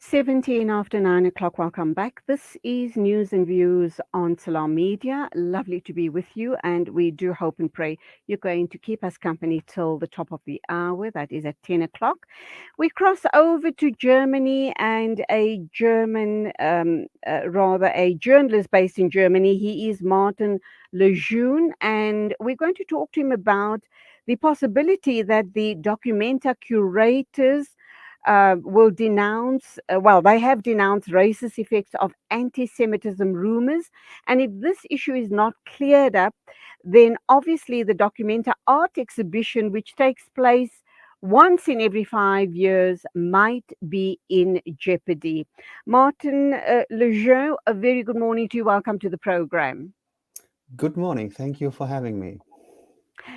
17 after 9 o'clock. Welcome back. This is News and Views on Salam Media. Lovely to be with you, and we do hope and pray you're going to keep us company till the top of the hour. That is at 10 o'clock. We cross over to Germany, and rather a journalist based in Germany. He is Martin Lejeune, and we're going to talk to him about the possibility that the documenta curators will denounce, they have denounced racist effects of anti Semitism rumors. And if this issue is not cleared up, then obviously the Documenta art exhibition, which takes place once in every 5 years, might be in jeopardy. Martin Lejeune, a very good morning to you. Welcome to the program. Good morning. Thank you for having me.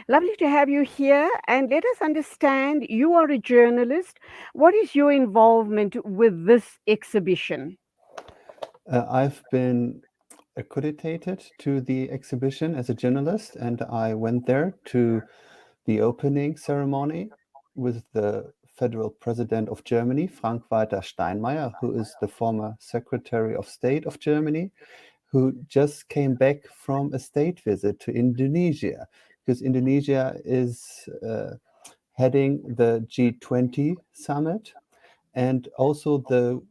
Lovely to have you here. And let us understand, you are a journalist. What is your involvement with this exhibition? I've been accredited to the exhibition as a journalist, and I went there to the opening ceremony with the federal president of Germany, Frank-Walter Steinmeier, who is the former Secretary of State of Germany, who just came back from a state visit to Indonesia, because Indonesia is heading the G20 summit, and also the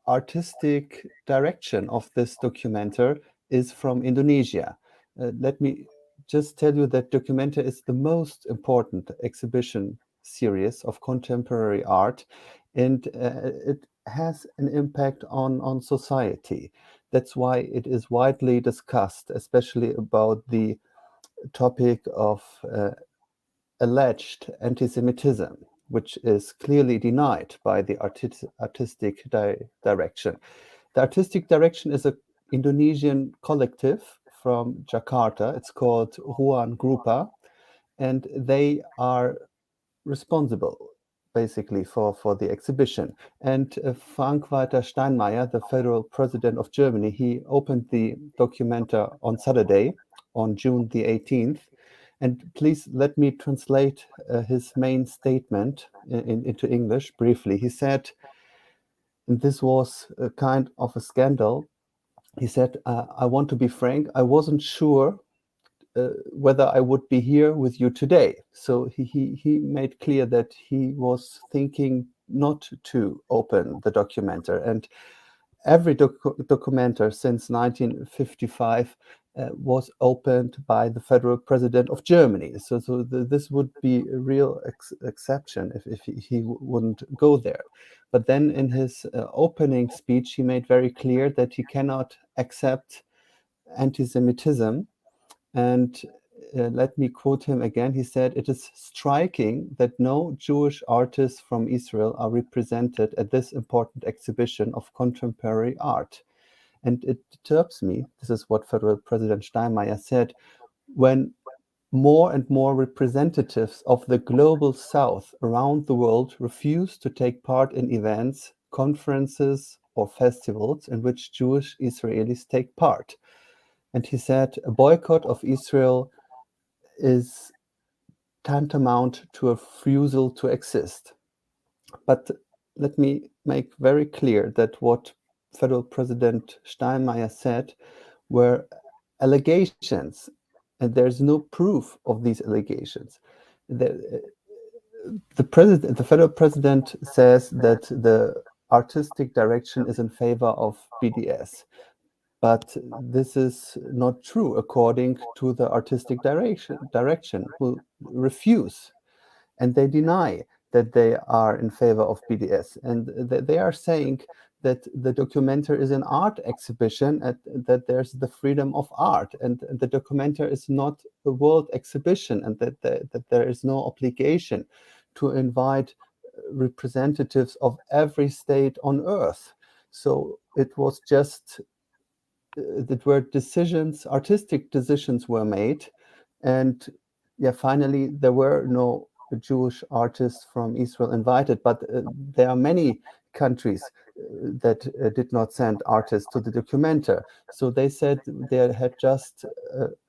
artistic direction of this documenter is from Indonesia. Let me just tell you that Documenta is the most important exhibition series of contemporary art, and it has an impact on society. That's why it is widely discussed, especially about the topic of alleged anti-Semitism, which is clearly denied by the artistic direction. The artistic direction is an Indonesian collective from Jakarta. It's called Ruan Grupa, and they are responsible basically for the exhibition. And Frank-Walter Steinmeier, the federal president of Germany, he opened the Documenta on Saturday, on June the 18th. And please let me translate his main statement into English briefly. He said, and this was a kind of a scandal, he said, I want to be frank, I wasn't sure whether I would be here with you today. So he made clear that he was thinking not to open the documenter. And every documenter since 1955 was opened by the federal president of Germany. So this would be a real exception if he wouldn't go there. But then in his opening speech, he made very clear that he cannot accept anti-Semitism. And let me quote him again. He said, "It is striking that no Jewish artists from Israel are represented at this important exhibition of contemporary art." And it disturbs me, this is what Federal President Steinmeier said, when more and more representatives of the global South around the world refuse to take part in events, conferences, or festivals in which Jewish Israelis take part. And he said, a boycott of Israel is tantamount to a refusal to exist. But let me make very clear that what Federal President Steinmeier said were allegations, and there's no proof of these allegations. The, the federal president says that the artistic direction is in favor of BDS. But this is not true according to the artistic direction who refuse, and they deny that they are in favor of BDS. And they are saying that the documenter is an art exhibition, and that there's the freedom of art, and the documenter is not a world exhibition, and that there is no obligation to invite representatives of every state on earth. So it was just that were decisions, artistic decisions were made, and yeah, finally there were no Jewish artists from Israel invited, but there are many countries that did not send artists to the documenter. So they said they had just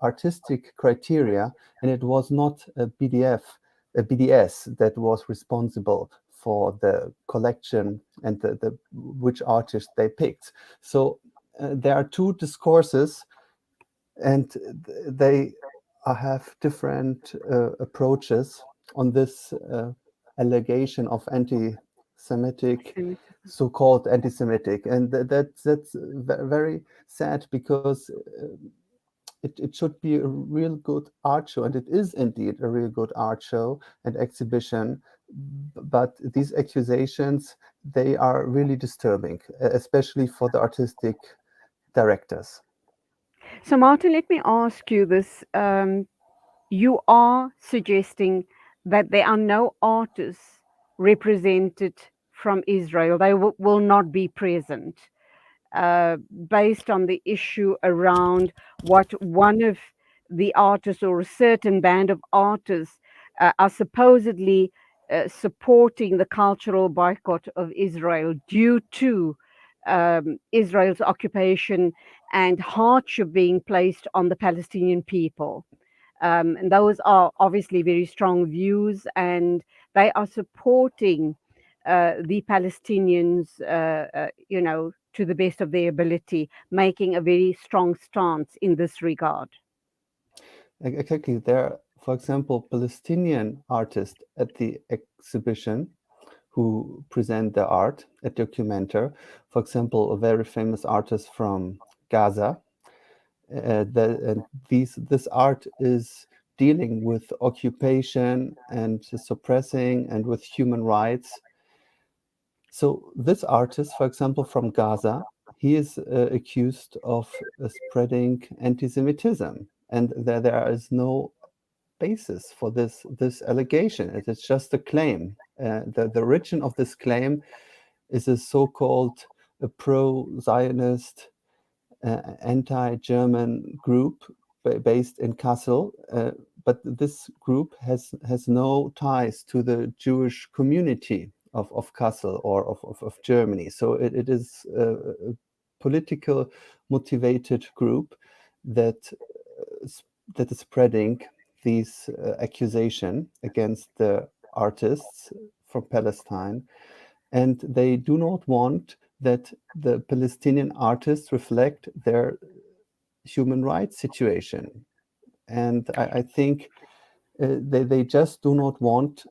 artistic criteria, and it was not a BDS that was responsible for the collection and the which artist they picked. So there are two discourses, and they have different approaches on this allegation of anti-Semitic, Anti-Semitism. so-called anti-Semitic, and that's very sad because it should be a real good art show, and it is indeed a real good art show and exhibition. But these accusations, they are really disturbing, especially for the artistic directors. So, Martin, let me ask you this. You are suggesting that there are no artists represented from Israel. They will not be present, based on the issue around what one of the artists or a certain band of artists are supposedly supporting the cultural boycott of Israel due to Israel's occupation and hardship being placed on the Palestinian people. And those are obviously very strong views, and they are supporting the Palestinians, to the best of their ability, making a very strong stance in this regard. Exactly. There are, for example, Palestinian artists at the exhibition who present their art at Documenter. For example, a very famous artist from Gaza. And this art is dealing with occupation and suppressing and with human rights. So this artist, for example, from Gaza, he is accused of spreading anti-Semitism, and there is no basis for this allegation. It is just a claim. The origin of this claim is a so-called pro-Zionist anti-German group based in Kassel, but this group has no ties to the Jewish community of Kassel or of Germany. So it is a political motivated group that that is spreading these accusation against the artists from Palestine, and they do not want that the Palestinian artists reflect their human rights situation. And I think they just do not want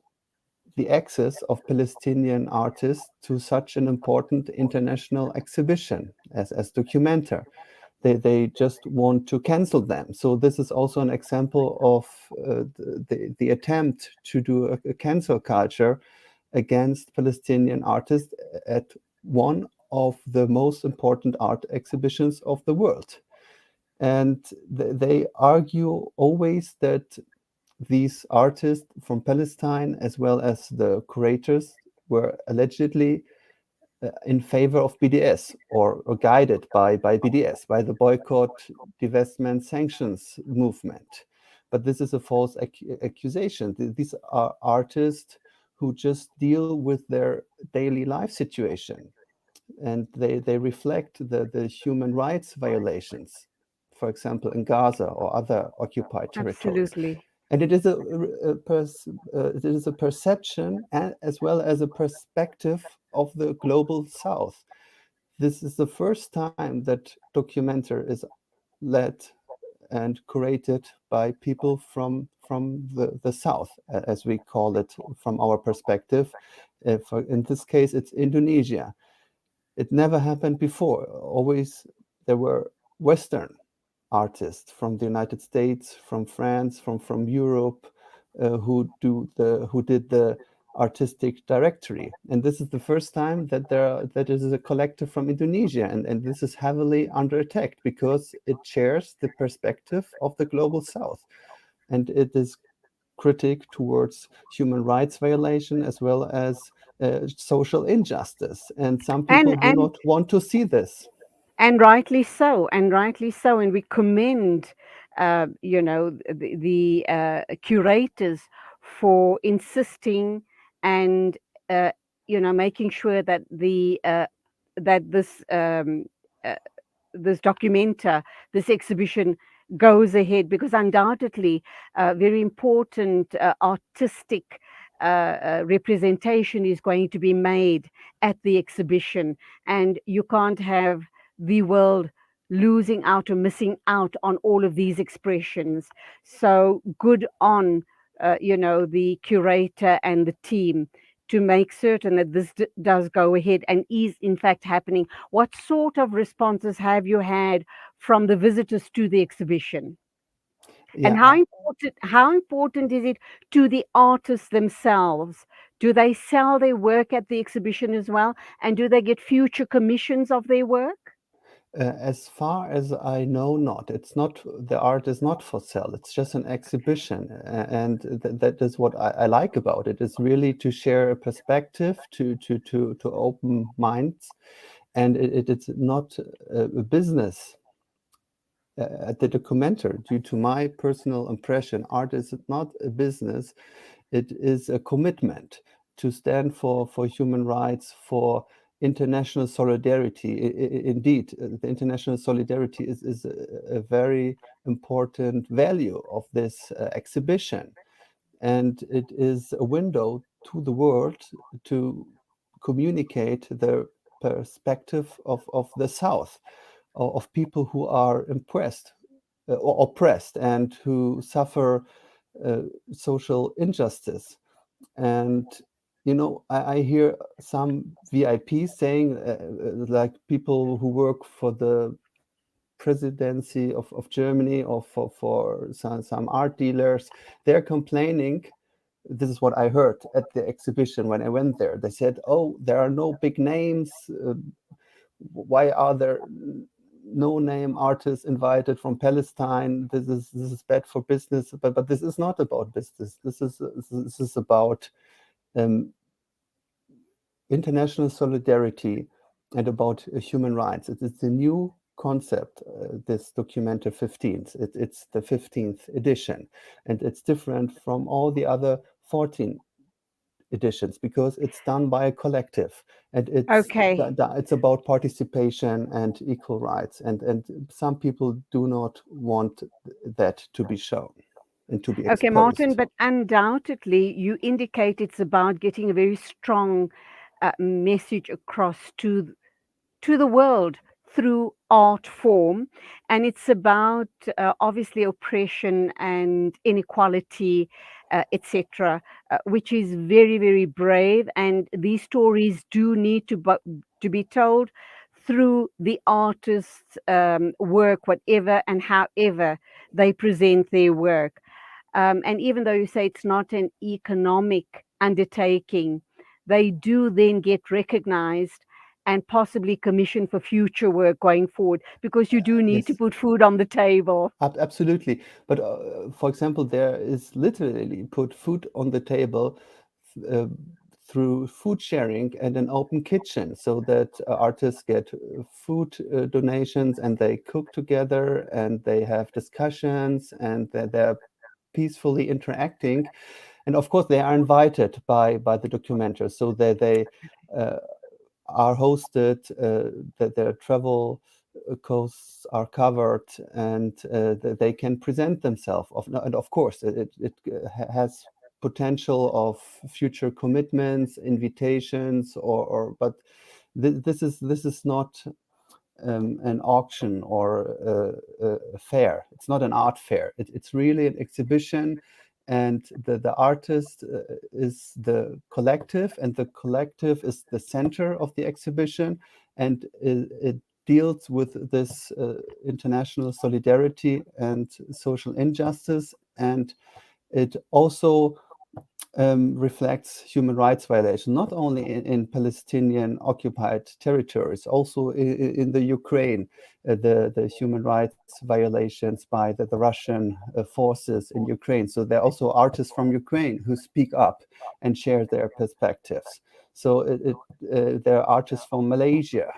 the access of Palestinian artists to such an important international exhibition as Documenta. They just want to cancel them. So this is also an example of the attempt to do a cancel culture against Palestinian artists at one of the most important art exhibitions of the world. And they argue always that these artists from Palestine, as well as the curators, were allegedly in favor of BDS, or guided by BDS, by the boycott, divestment, sanctions movement. But this is a false accusation. These are artists who just deal with their daily life situation, and they reflect the human rights violations, for example, in Gaza or other occupied territories. Absolutely. And it is it is a perception as well as a perspective of the global South. This is the first time that Documenter is led and curated by people from the South, as we call it from our perspective. In this case, it's Indonesia. It never happened before. Always there were Western artists from the United States, from France, from Europe, who did the artistic directory. And this is the first time that that is a collective from Indonesia, and this is heavily under attack because it shares the perspective of the global South, and it is critic towards human rights violation as well as social injustice. And some And people do and not want to see this. and rightly so, and rightly so, and we commend, the curators for insisting and making sure that the that uh, this documenta, this exhibition goes ahead, because undoubtedly very important artistic representation is going to be made at the exhibition, and you can't have the world losing out or missing out on all of these expressions. So good on, the curator and the team to make certain that this does go ahead and is in fact happening. What sort of responses have you had from the visitors to the exhibition? And Yeah, how important is it to the artists themselves? Do they sell their work at the exhibition as well? And do they get future commissions of their work? as far as I know, not. It's not, the art is not for sale. It's just an exhibition. And that is what I like about it. It's really to share a perspective, to open minds. And it's not a business at the documentary. Due to my personal impression, art is not a business. It is a commitment to stand for human rights, for international solidarity. Indeed, the international solidarity is a very important value of this exhibition. And it is a window to the world to communicate the perspective of the South, of people who are impressed or oppressed and who suffer uh, social injustice. And I hear some VIPs saying, like people who work for the presidency of Germany, or for some art dealers, they're complaining. This is what I heard at the exhibition when I went there. They said, "Oh, there are no big names. Why are there no name artists invited from Palestine? This is bad for business." But this is not about business. This is about um, international solidarity and about human rights. It's a new concept, this Documenta 15th. It's the 15th edition, and it's different from all the other 14 editions because it's done by a collective, and Okay. it's about participation and equal rights, and some people do not want that to be shown and to be Okay, Martin, exposed. but undoubtedly you indicate it's about getting a very strong message across to the world through art form. And it's about obviously oppression and inequality, etc., which is very, very brave. And these stories do need to be told through the artist's work, whatever and however they present their work. And even though you say it's not an economic undertaking, they do then get recognized and possibly commissioned for future work going forward, because you do need to Yes. put food on the table. Absolutely. But for example, there is literally put food on the table uh, through food sharing and an open kitchen, so that artists get food donations, and they cook together and they have discussions, and they're peacefully interacting. And of course, they are invited by the documenters, so that they uh, are hosted, that their travel costs are covered, and that they can present themselves. And of course, it has potential of future commitments, invitations, or but this is not an auction or a fair. It's not an art fair. It's really an exhibition, and the artist is the collective, and the collective is the center of the exhibition, and it deals with this international solidarity and social injustice, and it also reflects human rights violation, not only in Palestinian occupied territories, also in the Ukraine, the human rights violations by the Russian forces in Ukraine. So there are also artists from Ukraine who speak up and share their perspectives. So there are artists from Malaysia,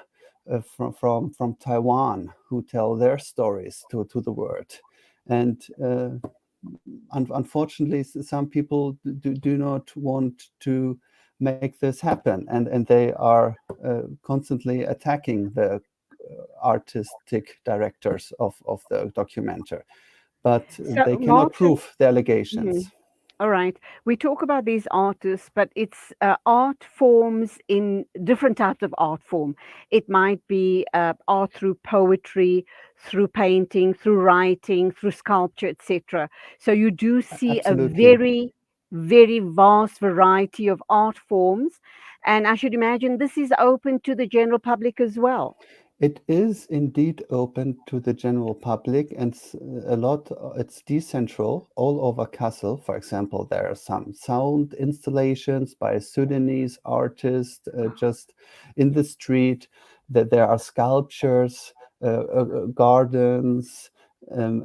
from Taiwan, who tell their stories to the world. And unfortunately, some people do not want to make this happen, and they are constantly attacking the artistic directors of the documentary, but So, they cannot Martin, prove the mhm. allegations. All right. We talk about these artists, but it's art forms in different types of art form. It might be art through poetry, through painting, through writing, through sculpture, etc. So you do see a Absolutely. very, very vast variety of art forms. And I should imagine this is open to the general public as well. It is indeed open to the general public, and a lot, it's decentral all over Kassel. For example, there are some sound installations by Sudanese artists just in the street, that there are sculptures, gardens.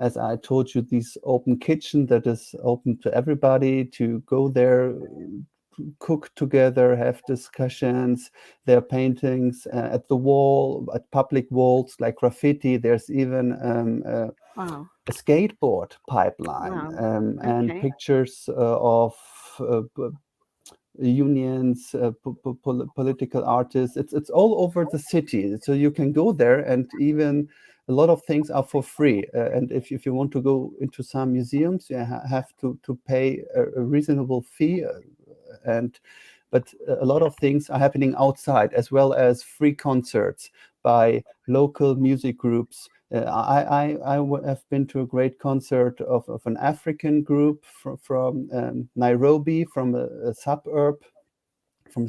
As I told you, this open kitchen that is open to everybody to go there, cook together, have discussions. There are paintings at the wall, at public walls, like graffiti. There's even Wow. a skateboard pipeline, Wow. and Okay. pictures of unions, political artists. It's all over the city, so you can go there, and even a lot of things are for free. And if you want to go into some museums, you have to pay a reasonable fee, and but a lot of things are happening outside, as well as free concerts by local music groups. Have been to a great concert of an African group from Nairobi, from a suburb from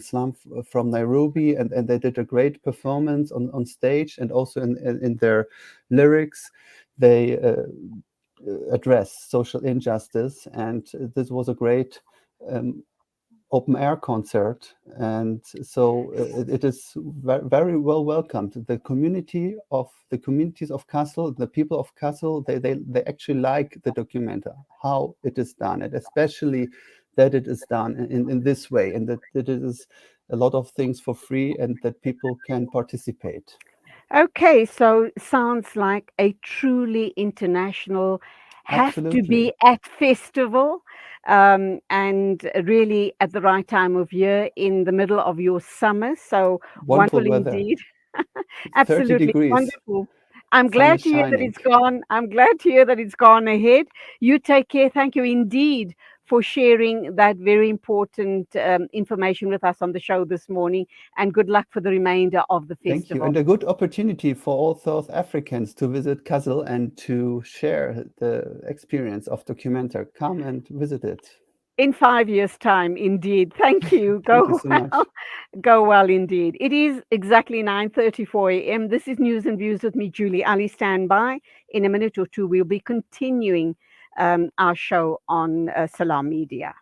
from Nairobi, and they did a great performance on stage, and also in their lyrics they address social injustice, and this was a great um, open air concert, and so it is very well welcomed. The communities of Kassel, the people of Kassel, they actually like the documenta, how it is done, and especially that it is done in this way, and that it is a lot of things for free, and that people can participate. Okay, so sounds like a truly international, have to Absolutely. be at festival, and really at the right time of year in the middle of your summer. So Wonderful wonderful weather. indeed. 30 Absolutely degrees. wonderful. I'm Sun is glad to hear that shining. it's gone. I'm glad to hear that it's gone ahead. You take care. Thank you indeed for sharing that very important information with us on the show this morning. And good luck for the remainder of the Thank you. festival. And a good opportunity for all South Africans to visit Kassel and to share the experience of Documenta. Come and visit it. In 5 years' time, indeed. Thank you. Thank you Go so well. much. Go well indeed. It is exactly 9:34 a.m. This is News and Views with me, Julie Ali. Stand by. In a minute or two, we'll be continuing our show on Salam Media.